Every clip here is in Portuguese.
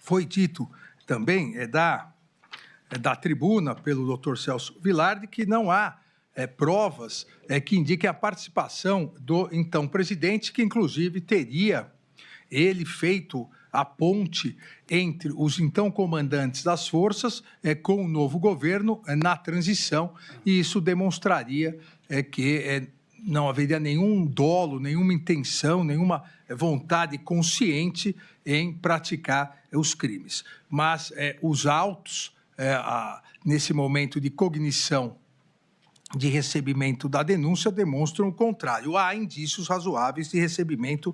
foi dito também da tribuna pelo Dr. Celso Vilardi que não há provas que indiquem a participação do então presidente, que inclusive teria ele feito a ponte entre os então comandantes das forças com o novo governo na transição, e isso demonstraria que não haveria nenhum dolo, nenhuma intenção, nenhuma vontade consciente em praticar os crimes. Mas os autos, nesse momento de cognição de recebimento da denúncia, demonstram o contrário. Há indícios razoáveis de recebimento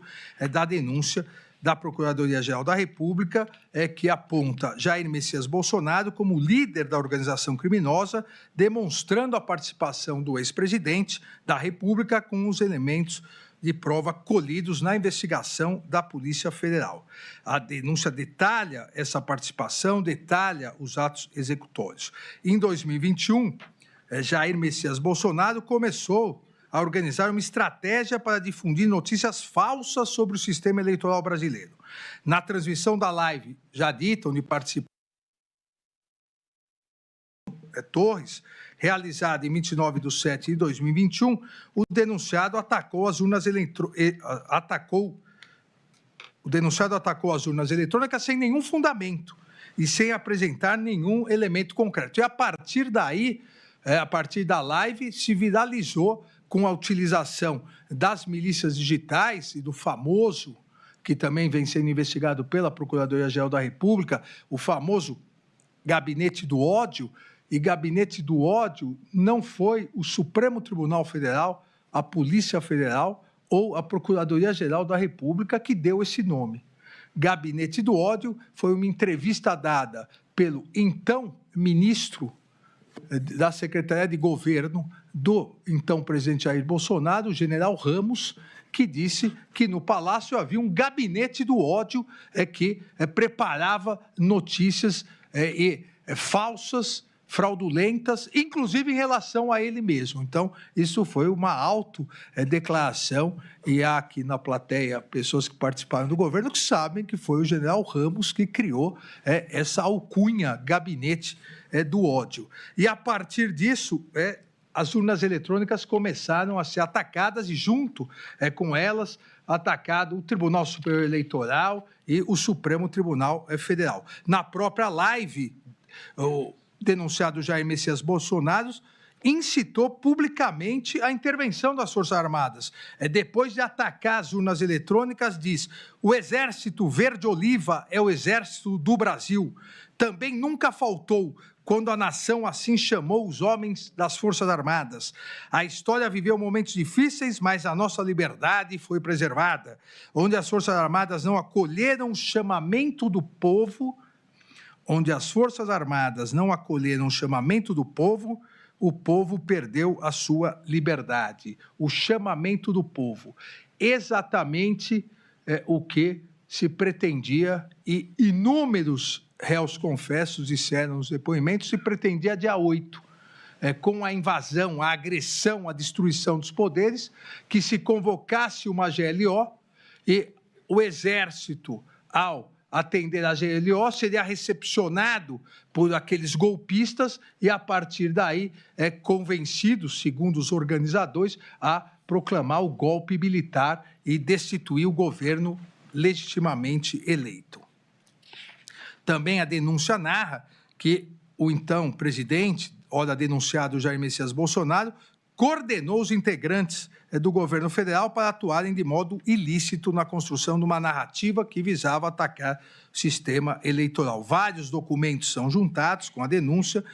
da denúncia da Procuradoria-Geral da República, que aponta Jair Messias Bolsonaro como líder da organização criminosa, demonstrando a participação do ex-presidente da República com os elementos de prova colhidos na investigação da Polícia Federal. A denúncia detalha essa participação, detalha os atos executórios. Em 2021, Jair Messias Bolsonaro começou a organizar uma estratégia para difundir notícias falsas sobre o sistema eleitoral brasileiro. Na transmissão da live já dita, onde participou Torres, realizada em 29/7/2021, o denunciado atacou as urnas eletrônicas sem nenhum fundamento e sem apresentar nenhum elemento concreto. E a partir daí, a partir da live, se viralizou com a utilização das milícias digitais e do famoso, que também vem sendo investigado pela Procuradoria-Geral da República, o famoso Gabinete do Ódio. E Gabinete do Ódio não foi o Supremo Tribunal Federal, a Polícia Federal ou a Procuradoria-Geral da República que deu esse nome. Gabinete do Ódio foi uma entrevista dada pelo então ministro da Secretaria de Governo do então presidente Jair Bolsonaro, o general Ramos, que disse que no Palácio havia um gabinete do ódio que preparava notícias falsas, fraudulentas, inclusive em relação a ele mesmo. Então, isso foi uma autodeclaração, e há aqui na plateia pessoas que participaram do governo que sabem que foi o general Ramos que criou essa alcunha, gabinete do ódio. E, a partir disso, as urnas eletrônicas começaram a ser atacadas e, junto com elas, atacado o Tribunal Superior Eleitoral e o Supremo Tribunal Federal. Na própria live, o denunciado Jair Messias Bolsonaro incitou publicamente a intervenção das Forças Armadas. Depois de atacar as urnas eletrônicas, diz: o Exército Verde-Oliva é o Exército do Brasil. Também nunca faltou, quando a nação assim chamou os homens das Forças Armadas. A história viveu momentos difíceis, mas a nossa liberdade foi preservada. Onde as Forças Armadas não acolheram o chamamento do povo, o povo perdeu a sua liberdade. O chamamento do povo. Exatamente o que se pretendia, e inúmeros réus confessos disseram nos depoimentos, se pretendia dia 8, com a invasão, a agressão, a destruição dos poderes, que se convocasse uma GLO e o Exército, ao atender a GLO, seria recepcionado por aqueles golpistas e, a partir daí, convencido, segundo os organizadores, a proclamar o golpe militar e destituir o governo legitimamente eleito. Também a denúncia narra que o então presidente, ora denunciado Jair Messias Bolsonaro, coordenou os integrantes do governo federal para atuarem de modo ilícito na construção de uma narrativa que visava atacar o sistema eleitoral. Vários documentos são juntados com a denúncia,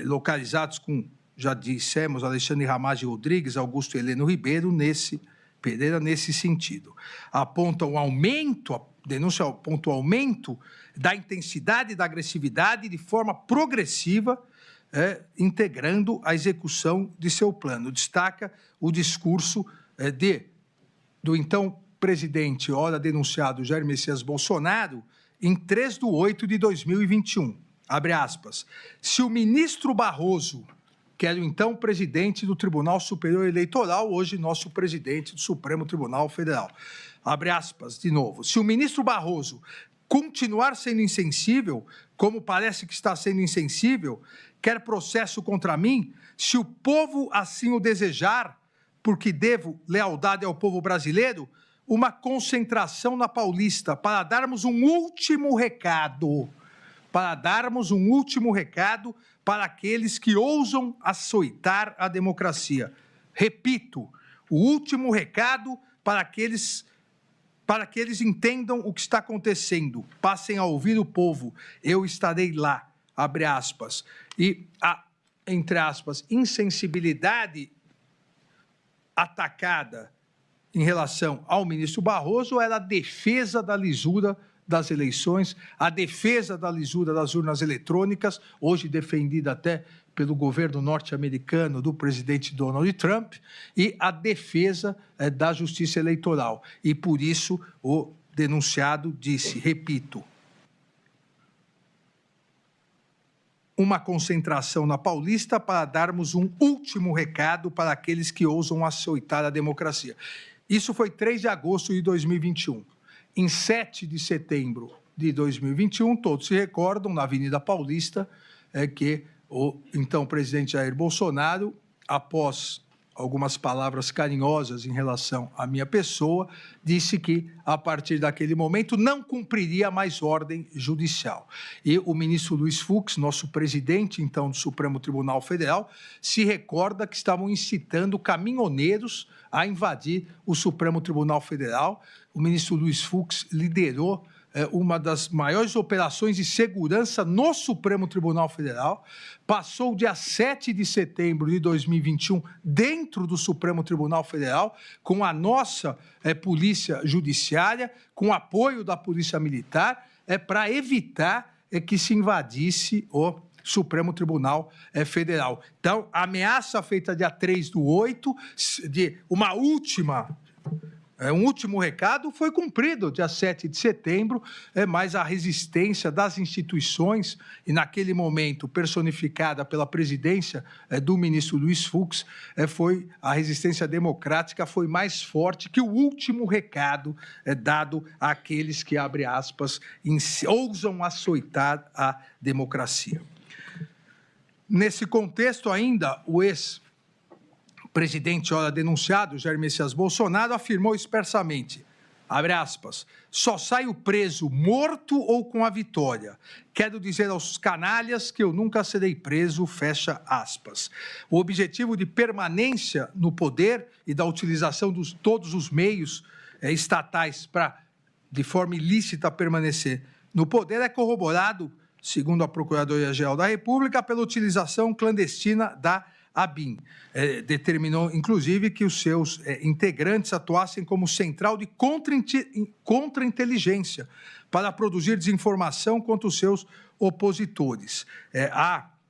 localizados com, já dissemos, Alexandre Ramagem Rodrigues, Augusto Heleno Pereira, nesse sentido. Aponta o aumento, a denúncia aponta o aumento da intensidade e da agressividade de forma progressiva, integrando a execução de seu plano. Destaca o discurso do então presidente, ora denunciado Jair Messias Bolsonaro, em 3/8/2021. Abre aspas. Se o ministro Barroso, que era o então presidente do Tribunal Superior Eleitoral, hoje nosso presidente do Supremo Tribunal Federal. Abre aspas de novo. Se o ministro Barroso continuar sendo insensível, como parece que está sendo insensível, quer processo contra mim, se o povo assim o desejar, porque devo lealdade ao povo brasileiro, uma concentração na Paulista para darmos um último recado, para aqueles que ousam açoitar a democracia. Repito, o último recado para que eles entendam o que está acontecendo. Passem a ouvir o povo. Eu estarei lá, abre aspas. E a, entre aspas, insensibilidade atacada em relação ao ministro Barroso era a defesa da lisura das eleições, a defesa da lisura das urnas eletrônicas, hoje defendida até pelo governo norte-americano do presidente Donald Trump, e a defesa da justiça eleitoral. E, por isso, o denunciado disse, repito, uma concentração na Paulista para darmos um último recado para aqueles que ousam açoitar a democracia. Isso foi 3 de agosto de 2021. Em 7 de setembro de 2021, todos se recordam, na Avenida Paulista, que o então presidente Jair Bolsonaro, após algumas palavras carinhosas em relação à minha pessoa, disse que, a partir daquele momento, não cumpriria mais ordem judicial. E o ministro Luiz Fux, nosso presidente, então, do Supremo Tribunal Federal, se recorda que estavam incitando caminhoneiros a invadir o Supremo Tribunal Federal. O ministro Luiz Fux liderou uma das maiores operações de segurança no Supremo Tribunal Federal, passou o dia 7 de setembro de 2021 dentro do Supremo Tribunal Federal, com a nossa Polícia Judiciária, com apoio da Polícia Militar, para evitar que se invadisse o Supremo Tribunal Federal. Então, a ameaça feita dia 3/8, de um último recado foi cumprido, dia 7 de setembro, mas a resistência das instituições, e naquele momento personificada pela presidência do ministro Luiz Fux, a resistência democrática foi mais forte que o último recado dado àqueles que, abre aspas, ousam açoitar a democracia. Nesse contexto ainda, o ex-presidente, ora denunciado, Jair Messias Bolsonaro, afirmou expressamente, abre aspas, só saio preso morto ou com a vitória. Quero dizer aos canalhas que eu nunca serei preso, fecha aspas. O objetivo de permanência no poder e da utilização de todos os meios estatais para, de forma ilícita, permanecer no poder é corroborado, segundo a Procuradoria-Geral da República, pela utilização clandestina da ABIN. Determinou, inclusive, que os seus integrantes atuassem como central de contra-inteligência para produzir desinformação contra os seus opositores.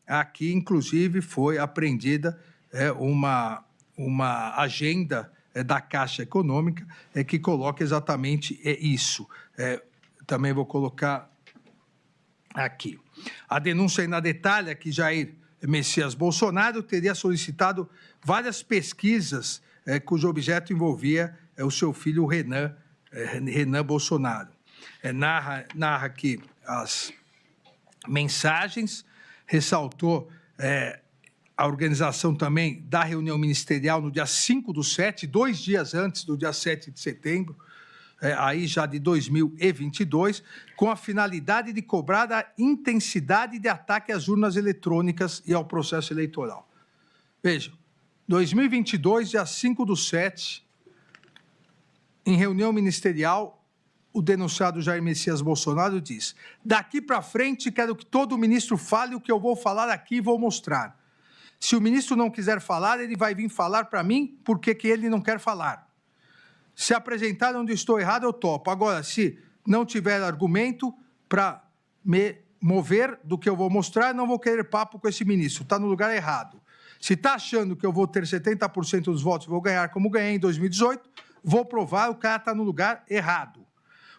Aqui, inclusive, foi apreendida uma agenda da Caixa Econômica que coloca exatamente isso. Também vou colocar aqui. A denúncia ainda detalha que Jair Messias Bolsonaro teria solicitado várias pesquisas cujo objeto envolvia o seu filho Renan Bolsonaro. Narra aqui as mensagens, ressaltou a organização também da reunião ministerial no dia 5/7, 2 dias antes do dia 7 de setembro, aí já de 2022, com a finalidade de cobrar a intensidade de ataque às urnas eletrônicas e ao processo eleitoral. Vejam, 2022, dia 5/7, em reunião ministerial, o denunciado Jair Messias Bolsonaro diz, daqui para frente quero que todo ministro fale o que eu vou falar aqui e vou mostrar. Se o ministro não quiser falar, ele vai vir falar para mim porque que ele não quer falar. Se apresentar onde estou errado, eu topo. Agora, se não tiver argumento para me mover do que eu vou mostrar, não vou querer papo com esse ministro. Está no lugar errado. Se está achando que eu vou ter 70% dos votos, vou ganhar como ganhei em 2018, vou provar, o cara está no lugar errado.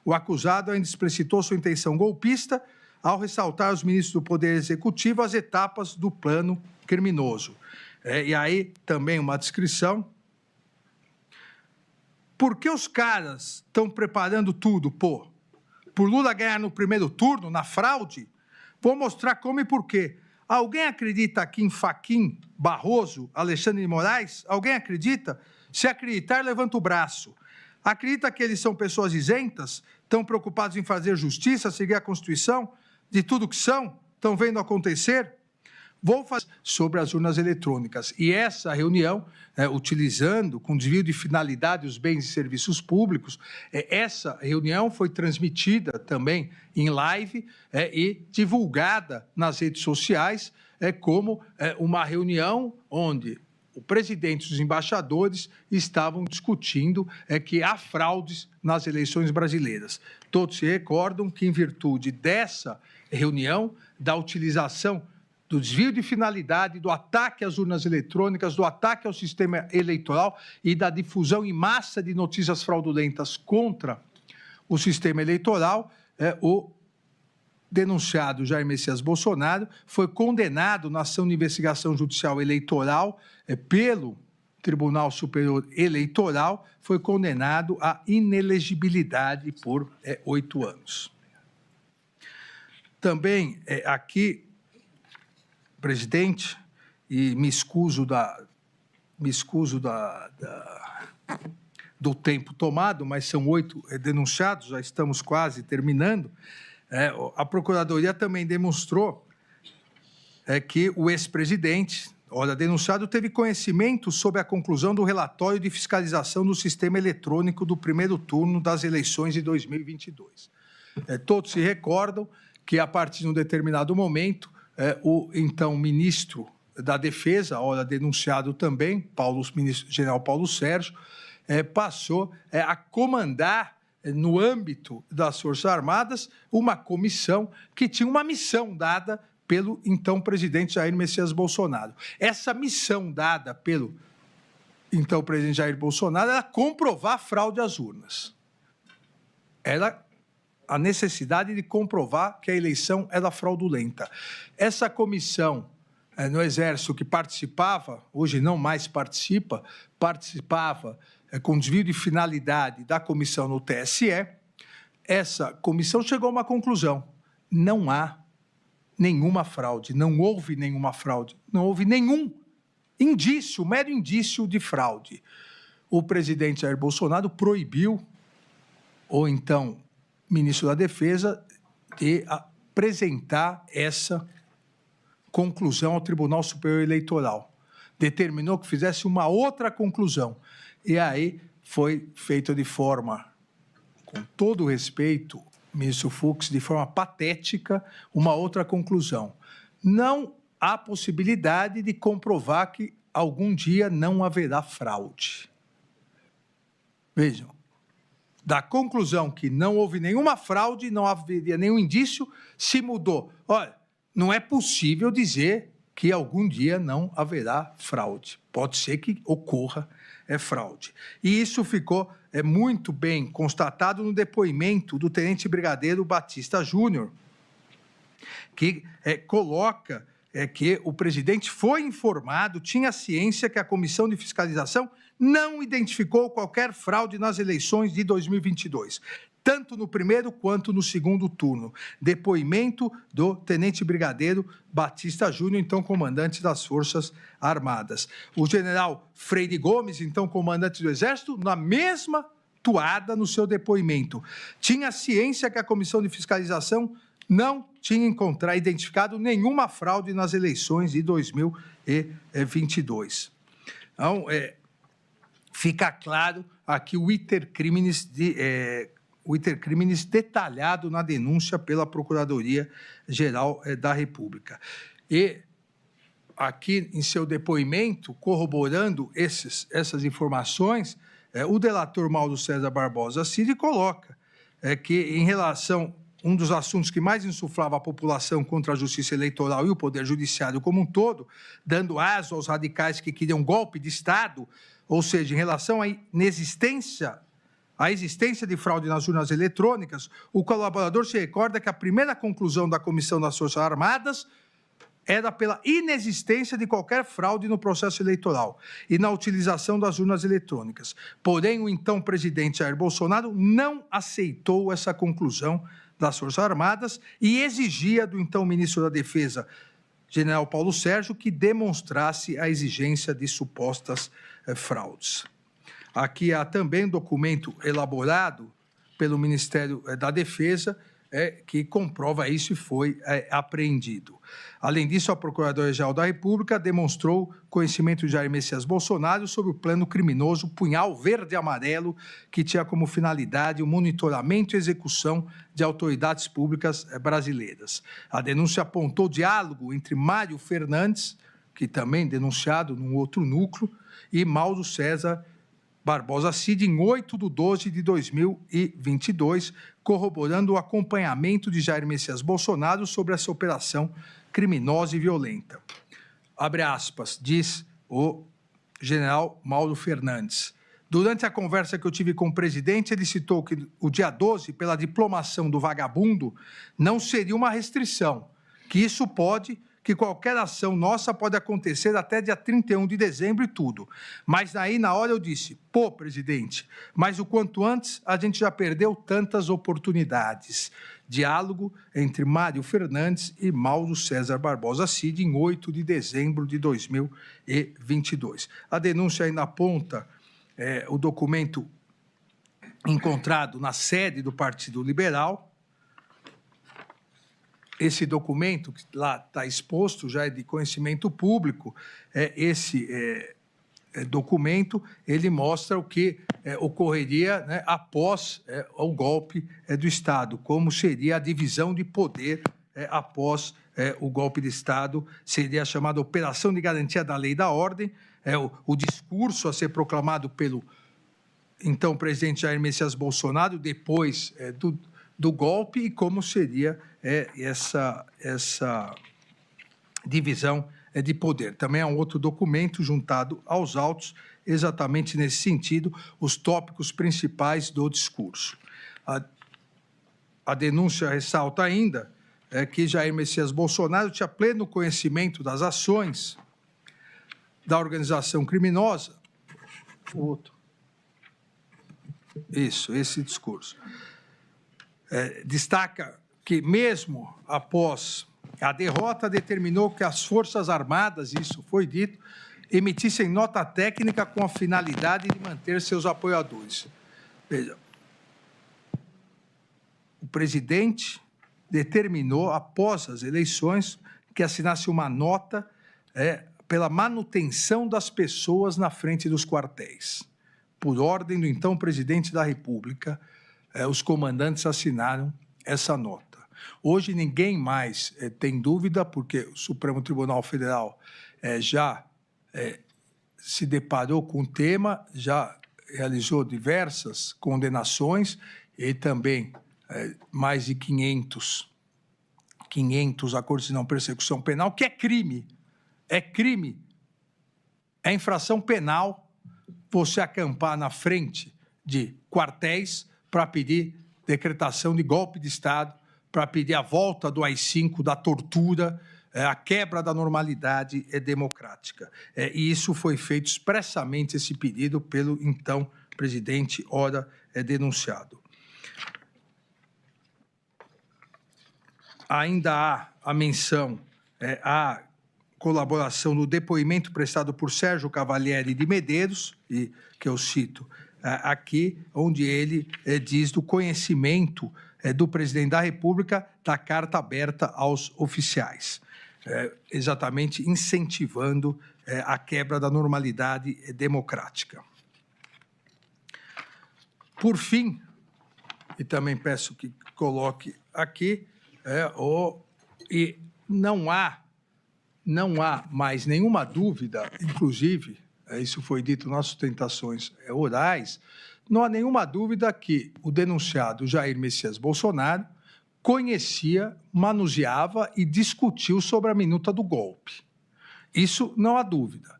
O acusado ainda explicitou sua intenção golpista ao ressaltar aos ministros do Poder Executivo as etapas do plano criminoso. E aí também uma descrição. Por que os caras estão preparando tudo, pô? por Lula ganhar no primeiro turno, na fraude? Vou mostrar como e por quê. Alguém acredita aqui em Fachin, Barroso, Alexandre de Moraes? Alguém acredita? Se acreditar, levanta o braço. Acredita que eles são pessoas isentas? Estão preocupados em fazer justiça, seguir a Constituição? De tudo que são? Estão vendo acontecer? Vou fazer sobre as urnas eletrônicas. E essa reunião, utilizando com desvio de finalidade os bens e serviços públicos, essa reunião foi transmitida também em live e divulgada nas redes sociais como uma reunião onde o presidente e os embaixadores estavam discutindo que há fraudes nas eleições brasileiras. Todos se recordam que, em virtude dessa reunião, da utilização do desvio de finalidade, do ataque às urnas eletrônicas, do ataque ao sistema eleitoral e da difusão em massa de notícias fraudulentas contra o sistema eleitoral, o denunciado Jair Messias Bolsonaro foi condenado na ação de investigação judicial eleitoral pelo Tribunal Superior Eleitoral, foi condenado à inelegibilidade por 8 anos. Também aqui, presidente, e me excuso do tempo tomado, mas são 8 denunciados, já estamos quase terminando. A Procuradoria também demonstrou que o ex-presidente, ora denunciado, teve conhecimento sobre a conclusão do relatório de fiscalização do sistema eletrônico do primeiro turno das eleições de 2022. Todos se recordam que, a partir de um determinado momento, o então ministro da Defesa, ora denunciado também, general Paulo Sérgio, passou a comandar, no âmbito das Forças Armadas, uma comissão que tinha uma missão dada pelo então presidente Jair Messias Bolsonaro. Essa missão dada pelo então presidente Jair Bolsonaro era comprovar a fraude às urnas. Era a necessidade de comprovar que a eleição era fraudulenta. Essa comissão no Exército que participava, hoje não mais participava com desvio de finalidade da comissão no TSE, essa comissão chegou a uma conclusão: não há nenhuma fraude, não houve nenhuma fraude, não houve nenhum indício, mero indício de fraude. O presidente Jair Bolsonaro proibiu, ou então ministro da Defesa, de apresentar essa conclusão ao Tribunal Superior Eleitoral. Determinou que fizesse uma outra conclusão. E aí foi feito de forma, com todo o respeito, ministro Fux, de forma patética, uma outra conclusão. Não há possibilidade de comprovar que algum dia não haverá fraude. Vejam, da conclusão que não houve nenhuma fraude, não haveria nenhum indício, se mudou. Olha, não é possível dizer que algum dia não haverá fraude. Pode ser que ocorra fraude. E isso ficou muito bem constatado no depoimento do tenente brigadeiro Batista Júnior, que coloca que o presidente foi informado, tinha ciência que a Comissão de Fiscalização não identificou qualquer fraude nas eleições de 2022, tanto no primeiro quanto no segundo turno. Depoimento do tenente brigadeiro Batista Júnior, então comandante das Forças Armadas. O general Freire Gomes, então comandante do Exército, na mesma toada no seu depoimento. Tinha ciência que a Comissão de Fiscalização não tinha identificado nenhuma fraude nas eleições de 2022. Então, fica claro aqui o iter criminis detalhado na denúncia pela Procuradoria-Geral da República. E aqui em seu depoimento, corroborando essas informações, o delator Mauro César Barbosa Cid coloca que, em relação um dos assuntos que mais insuflava a população contra a justiça eleitoral e o poder judiciário como um todo, dando aso aos radicais que queriam golpe de Estado, ou seja, em relação à existência de fraude nas urnas eletrônicas, o colaborador se recorda que a primeira conclusão da Comissão das Forças Armadas era pela inexistência de qualquer fraude no processo eleitoral e na utilização das urnas eletrônicas. Porém, o então presidente Jair Bolsonaro não aceitou essa conclusão das Forças Armadas e exigia do então ministro da Defesa, general Paulo Sérgio, que demonstrasse a exigência de supostas fraudes. Aqui há também um documento elaborado pelo Ministério da Defesa que comprova isso e foi apreendido. Além disso, a Procuradora-Geral da República demonstrou conhecimento de Jair Messias Bolsonaro sobre o plano criminoso Punhal Verde e Amarelo, que tinha como finalidade o monitoramento e execução de autoridades públicas brasileiras. A denúncia apontou diálogo entre Mário Fernandes, que também denunciado num outro núcleo, e Mauro César Barbosa Cid, em 8 de 12 de 2022, corroborando o acompanhamento de Jair Messias Bolsonaro sobre essa operação criminosa e violenta. Abre aspas, diz o general Mauro Fernandes. Durante a conversa que eu tive com o presidente, ele citou que o dia 12, pela diplomação do vagabundo, não seria uma restrição, que isso pode... que qualquer ação nossa pode acontecer até dia 31 de dezembro e tudo. Mas aí, na hora, eu disse, pô, presidente, mas o quanto antes a gente já perdeu tantas oportunidades. Diálogo entre Mário Fernandes e Mauro César Barbosa Cid, em 8 de dezembro de 2022. A denúncia ainda aponta o documento encontrado na sede do Partido Liberal. Esse documento, que lá está exposto, já é de conhecimento público, esse documento, ele mostra o que ocorreria, né, após o golpe do Estado, como seria a divisão de poder após o golpe de Estado, seria a chamada Operação de Garantia da Lei e da Ordem, o discurso a ser proclamado pelo então presidente Jair Messias Bolsonaro, depois do golpe, e como seria essa divisão de poder. Também é um outro documento juntado aos autos, exatamente nesse sentido, os tópicos principais do discurso. A denúncia ressalta ainda que Jair Messias Bolsonaro tinha pleno conhecimento das ações da organização criminosa. Esse discurso. Destaca que, mesmo após a derrota, determinou que as Forças Armadas, isso foi dito, emitissem nota técnica com a finalidade de manter seus apoiadores. Veja, o presidente determinou, após as eleições, que assinasse uma nota pela manutenção das pessoas na frente dos quartéis. Por ordem do então presidente da República, os comandantes assinaram essa nota. Hoje ninguém mais tem dúvida, porque o Supremo Tribunal Federal já se deparou com o tema, já realizou diversas condenações e também mais de 500 acordos de não persecução penal, que é crime, é infração penal você acampar na frente de quartéis para pedir decretação de golpe de Estado, para pedir a volta do AI-5, da tortura, a quebra da normalidade democrática. E isso foi feito expressamente, esse pedido, pelo então presidente, ora denunciado. Ainda há a menção à colaboração no depoimento prestado por Sérgio Cavalieri de Medeiros, e que eu cito aqui, onde ele diz do conhecimento do presidente da República da carta aberta aos oficiais, exatamente incentivando a quebra da normalidade democrática. Por fim, e também peço que coloque aqui, e não há mais nenhuma dúvida, inclusive, isso foi dito nas sustentações orais, não há nenhuma dúvida que o denunciado Jair Messias Bolsonaro conhecia, manuseava e discutiu sobre a minuta do golpe. Isso não há dúvida.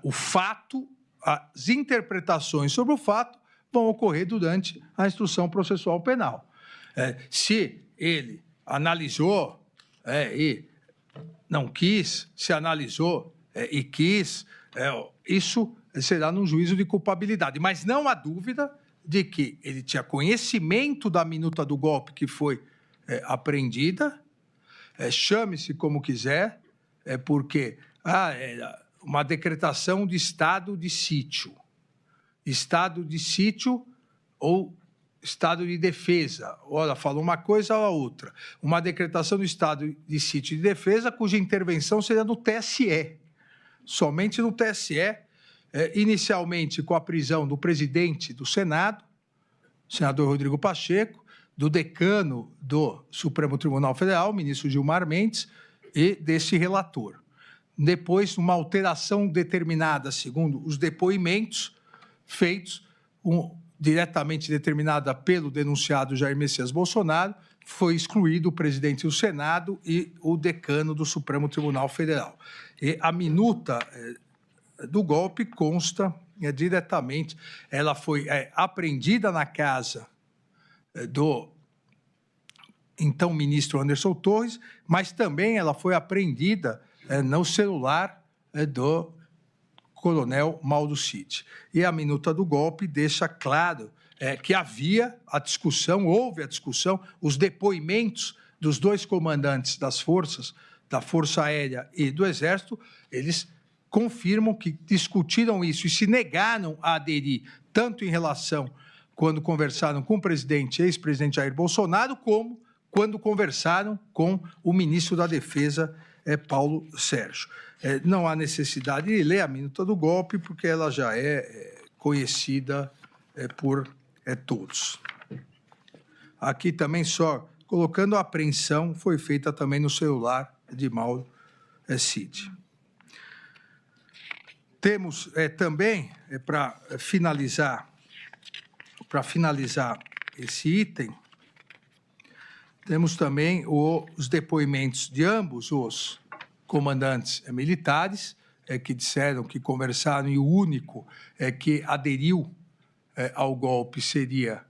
O fato, as interpretações sobre o fato vão ocorrer durante a instrução processual penal. Se ele analisou e não quis, se analisou e quis, isso será num juízo de culpabilidade. Mas não há dúvida de que ele tinha conhecimento da minuta do golpe que foi apreendida, chame-se como quiser, porque uma decretação de estado de sítio ou estado de defesa. Ora, falou uma coisa ou a outra. Uma decretação do estado de sítio e de defesa cuja intervenção seria no TSE, somente no TSE, inicialmente com a prisão do presidente do Senado, senador Rodrigo Pacheco, do decano do Supremo Tribunal Federal, ministro Gilmar Mendes, e desse relator. Depois, uma alteração determinada, segundo os depoimentos feitos, diretamente determinada pelo denunciado Jair Messias Bolsonaro, foi excluído o presidente do Senado e o decano do Supremo Tribunal Federal. E a minuta do golpe consta diretamente, ela foi apreendida na casa do então ministro Anderson Torres, mas também ela foi apreendida no celular do coronel Mauro Cid. E a minuta do golpe deixa claro que houve a discussão, os depoimentos dos dois comandantes das forças, da Força Aérea e do Exército, eles confirmam que discutiram isso e se negaram a aderir, tanto em relação quando conversaram com o ex-presidente Jair Bolsonaro, como quando conversaram com o ministro da Defesa, Paulo Sérgio. Não há necessidade de ler a minuta do golpe, porque ela já é conhecida por todos. Aqui também só colocando a apreensão, foi feita também no celular de Mauro Cid. Temos também, para finalizar esse item, temos também os depoimentos de ambos os comandantes militares, que disseram que conversaram, e o único que aderiu ao golpe seria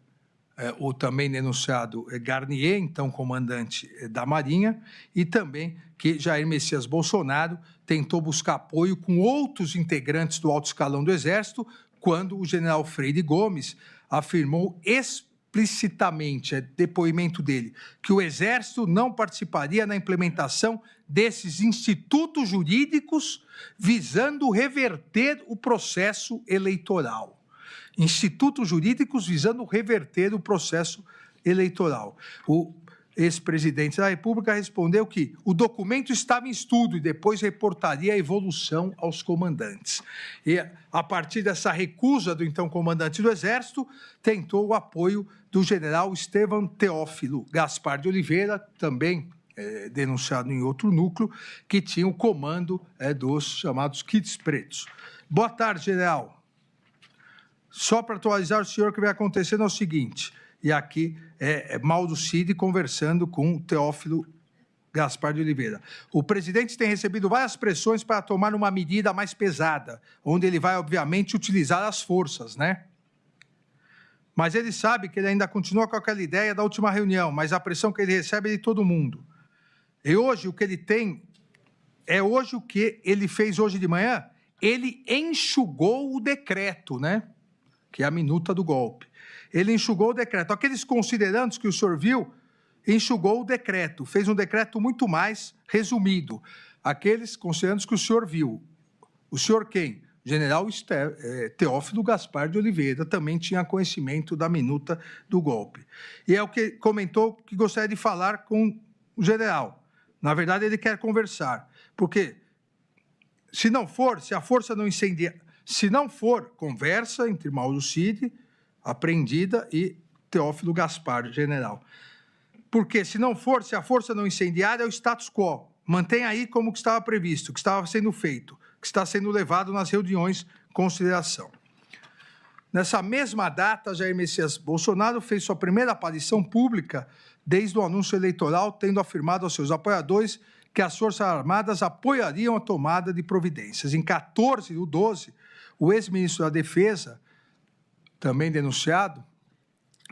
o também denunciado Garnier, então comandante da Marinha, e também que Jair Messias Bolsonaro tentou buscar apoio com outros integrantes do alto escalão do Exército, quando o general Freire Gomes afirmou explicitamente, depoimento dele, que o Exército não participaria na implementação desses institutos jurídicos visando reverter o processo eleitoral. Institutos jurídicos visando reverter o processo eleitoral. O ex-presidente da República respondeu que o documento estava em estudo e depois reportaria a evolução aos comandantes. E, a partir dessa recusa do então comandante do Exército, tentou o apoio do general Estevam Teófilo Gaspar de Oliveira, também denunciado em outro núcleo, que tinha o comando dos chamados kits pretos. Boa tarde, general. Só para atualizar o senhor, o que vai acontecendo é o seguinte, e aqui Mauro Cid conversando com Teófilo Gaspar de Oliveira. O presidente tem recebido várias pressões para tomar uma medida mais pesada, onde ele vai, obviamente, utilizar as forças, né? Mas ele sabe que ele ainda continua com aquela ideia da última reunião, mas a pressão que ele recebe é de todo mundo. E hoje o que ele tem, hoje o que ele fez hoje de manhã, ele enxugou o decreto, né? Que é a minuta do golpe. Ele enxugou o decreto. Aqueles considerandos que o senhor viu, enxugou o decreto, fez um decreto muito mais resumido. Aqueles considerandos que o senhor viu. O senhor quem? General Teófilo Gaspar de Oliveira também tinha conhecimento da minuta do golpe. E é o que comentou que gostaria de falar com o general. Na verdade, ele quer conversar, porque se a força não incendiar, se não for, conversa entre Mauro Cid, apreendida, e Teófilo Gaspar, general. Porque se a força não incendiar, é o status quo. Mantém aí como que estava previsto, que estava sendo feito, que está sendo levado nas reuniões em consideração. Nessa mesma data, Jair Messias Bolsonaro fez sua primeira aparição pública desde o anúncio eleitoral, tendo afirmado aos seus apoiadores que as Forças Armadas apoiariam a tomada de providências. Em 14/12, o ex-ministro da Defesa, também denunciado,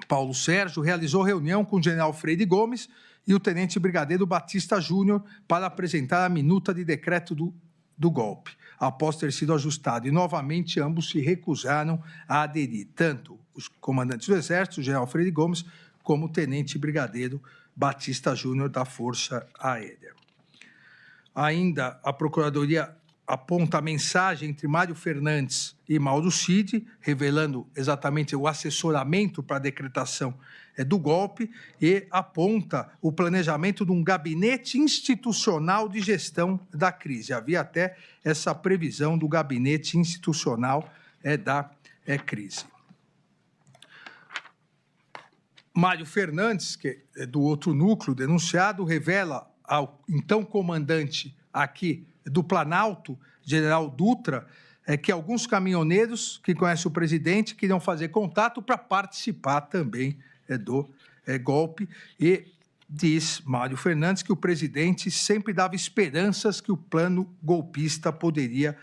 Paulo Sérgio, realizou reunião com o general Freire Gomes e o tenente brigadeiro Batista Júnior para apresentar a minuta de decreto do golpe, após ter sido ajustado. E, novamente, ambos se recusaram a aderir, tanto os comandantes do Exército, o general Freire Gomes, como o tenente brigadeiro Batista Júnior, da Força Aérea. Ainda, a Procuradoria aponta a mensagem entre Mário Fernandes e Mauro Cid, revelando exatamente o assessoramento para a decretação do golpe, e aponta o planejamento de um gabinete institucional de gestão da crise. Havia até essa previsão do gabinete institucional da crise. Mário Fernandes, que é do outro núcleo denunciado, revela ao então comandante aqui do Planalto, general Dutra, que alguns caminhoneiros que conhecem o presidente queriam fazer contato para participar também do golpe, e diz Mário Fernandes que o presidente sempre dava esperanças que o plano golpista poderia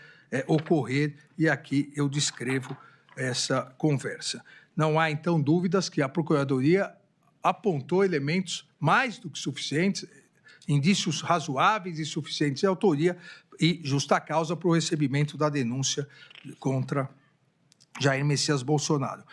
ocorrer, e aqui eu descrevo essa conversa. Não há, então, dúvidas que a Procuradoria apontou elementos mais do que suficientes, indícios razoáveis e suficientes de autoria e justa causa para o recebimento da denúncia contra Jair Messias Bolsonaro.